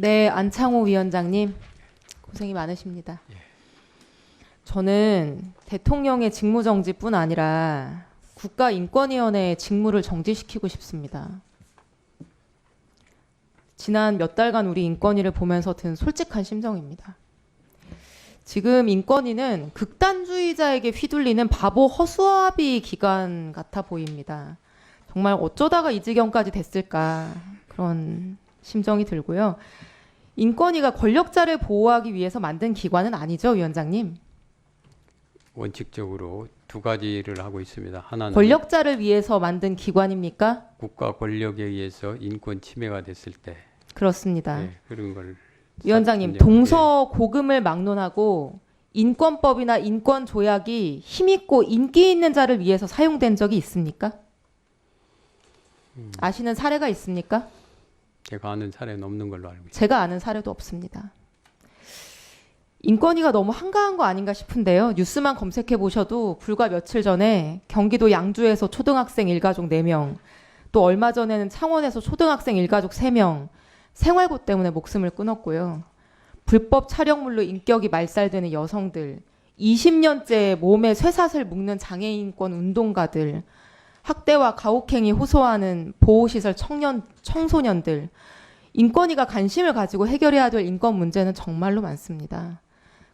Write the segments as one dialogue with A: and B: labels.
A: 네, 안창호 위원장님 고생이 많으십니다.
B: 예.
A: 저는 대통령의 직무정지뿐 아니라 국가인권위원회의 직무를 정지시키고 싶습니다. 지난 몇 달간 우리 인권위를 보면서 든 솔직한 심정입니다. 지금 인권위는 극단주의자에게 휘둘리는 바보 허수아비 기관 같아 보입니다. 정말 어쩌다가 이 지경까지 됐을까 그런 심정이 들고요. 인권위가 권력자를 보호하기 위해서 만든 기관은 아니죠, 위원장님?
B: 원칙적으로 두 가지를 하고 있습니다. 하나는
A: 권력자를 위해서 만든 기관입니까?
B: 국가 권력에 의해서 인권 침해가 됐을 때
A: 그렇습니다.
B: 그런 걸
A: 위원장님, 동서고금을 막론하고 인권법이나 인권조약이 힘있고 인기 있는 자를 위해서 사용된 적이 있습니까? 아시는 사례가 있습니까?
B: 제가 아는 사례는 없는 걸로 알고 있습니다.
A: 제가 아는 사례도 없습니다. 인권위가 너무 한가한 거 아닌가 싶은데요. 뉴스만 검색해 보셔도 불과 며칠 전에 경기도 양주에서 초등학생 일가족 4명, 또 얼마 전에는 창원에서 초등학생 일가족 3명 생활고 때문에 목숨을 끊었고요. 불법 촬영물로 인격이 말살되는 여성들, 20년째 몸에 쇠사슬 묶는 장애인권 운동가들, 학대와 가혹행위 호소하는 보호시설 청소년들, 인권위가 관심을 가지고 해결해야 될 인권 문제는 정말로 많습니다.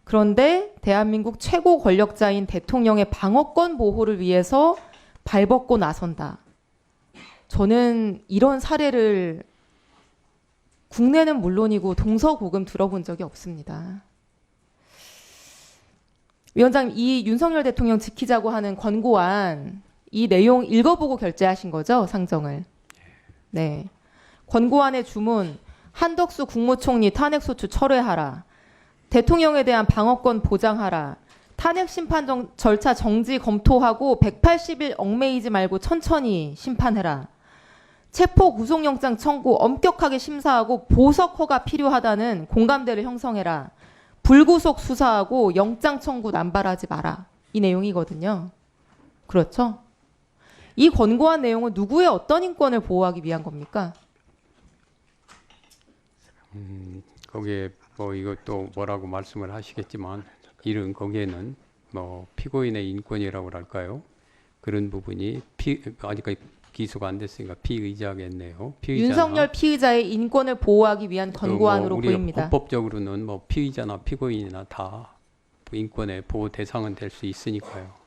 A: 그런데 대한민국 최고 권력자인 대통령의 방어권 보호를 위해서 발벗고 나선다. 저는 이런 사례를 국내는 물론이고 동서고금 들어본 적이 없습니다. 위원장님, 이 윤석열 대통령 지키자고 하는 권고안, 이 내용 읽어보고 결재하신 거죠, 상정을? 네. 권고안의 주문, 한덕수 국무총리 탄핵소추 철회하라. 대통령에 대한 방어권 보장하라. 탄핵 심판 절차 정지 검토하고 180일 얽매이지 말고 천천히 심판해라. 체포 구속영장 청구 엄격하게 심사하고 보석 허가 필요하다는 공감대를 형성해라. 불구속 수사하고 영장 청구 남발하지 마라. 이 내용이거든요. 그렇죠? 이 권고안 내용은 누구의 어떤 인권을 보호하기 위한 겁니까?
B: 거기에 뭐 이것도 뭐라고 말씀을 하시겠지만 이런 거기에는 뭐 피고인의 인권이라고 할까요? 그런 부분이 아직까지 기소가 안 됐으니까 피의자겠네요.
A: 윤석열 피의자의 인권을 보호하기 위한 권고안으로
B: 뭐
A: 보입니다.
B: 법적으로는 뭐 피의자나 피고인이나 다 인권의 보호 대상은 될 수 있으니까요.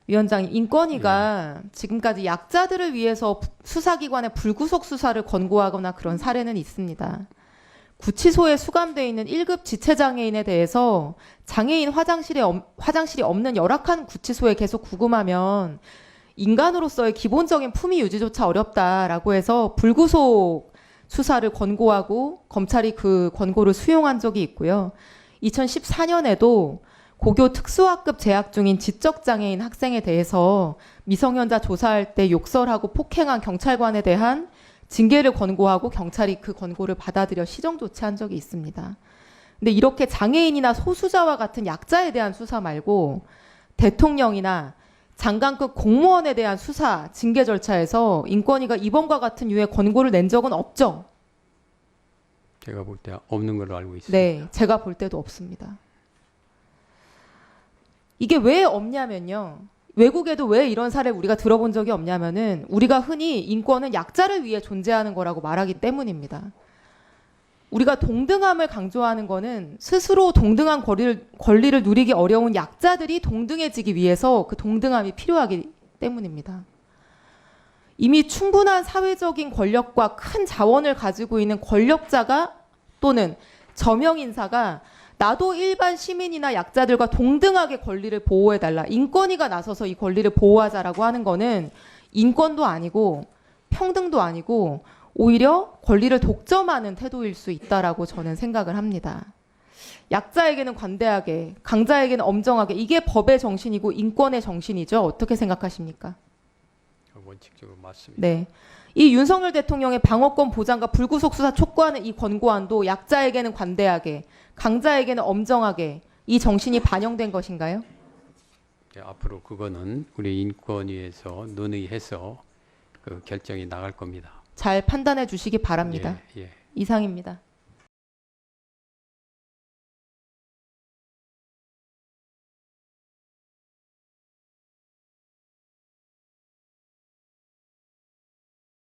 A: 위원장님, 인권위가 지금까지 약자들을 위해서 수사기관의 불구속 수사를 권고하거나 그런 사례는 있습니다. 구치소에 수감되어 있는 1급 지체장애인에 대해서 장애인 화장실이 없는 열악한 구치소에 계속 구금하면 인간으로서의 기본적인 품위 유지조차 어렵다라고 해서 불구속 수사를 권고하고 검찰이 그 권고를 수용한 적이 있고요. 2014년에도 고교 특수학급 재학 중인 지적장애인 학생에 대해서 미성년자 조사할 때 욕설하고 폭행한 경찰관에 대한 징계를 권고하고 경찰이 그 권고를 받아들여 시정 조치한 적이 있습니다. 근데 이렇게 장애인이나 소수자와 같은 약자에 대한 수사 말고 대통령이나 장관급 공무원에 대한 수사, 징계 절차에서 인권위가 이번과 같은 유의 권고를 낸 적은 없죠?
B: 제가 볼 때 없는 걸로 알고 있습니다.
A: 네, 제가 볼 때도 없습니다. 이게 왜 없냐면요. 외국에도 왜 이런 사례를 우리가 들어본 적이 없냐면은 우리가 흔히 인권은 약자를 위해 존재하는 거라고 말하기 때문입니다. 우리가 동등함을 강조하는 거는 스스로 동등한 권리를 누리기 어려운 약자들이 동등해지기 위해서 그 동등함이 필요하기 때문입니다. 이미 충분한 사회적인 권력과 큰 자원을 가지고 있는 권력자가 또는 저명인사가 나도 일반 시민이나 약자들과 동등하게 권리를 보호해달라. 인권위가 나서서 이 권리를 보호하자라고 하는 거는 인권도 아니고 평등도 아니고 오히려 권리를 독점하는 태도일 수 있다라고 저는 생각을 합니다. 약자에게는 관대하게, 강자에게는 엄정하게, 이게 법의 정신이고 인권의 정신이죠. 어떻게 생각하십니까?
B: 원칙적으로 맞습니다.
A: 네. 이 윤석열 대통령의 방어권 보장과 불구속 수사 촉구하는 이 권고안도 약자에게는 관대하게, 강자에게는 엄정하게 이 정신이 반영된 것인가요?
B: 네, 앞으로 그거는 우리 인권위에서 논의해서 그 결정이 나갈 겁니다.
A: 잘 판단해 주시기 바랍니다.
B: 예, 예.
A: 이상입니다.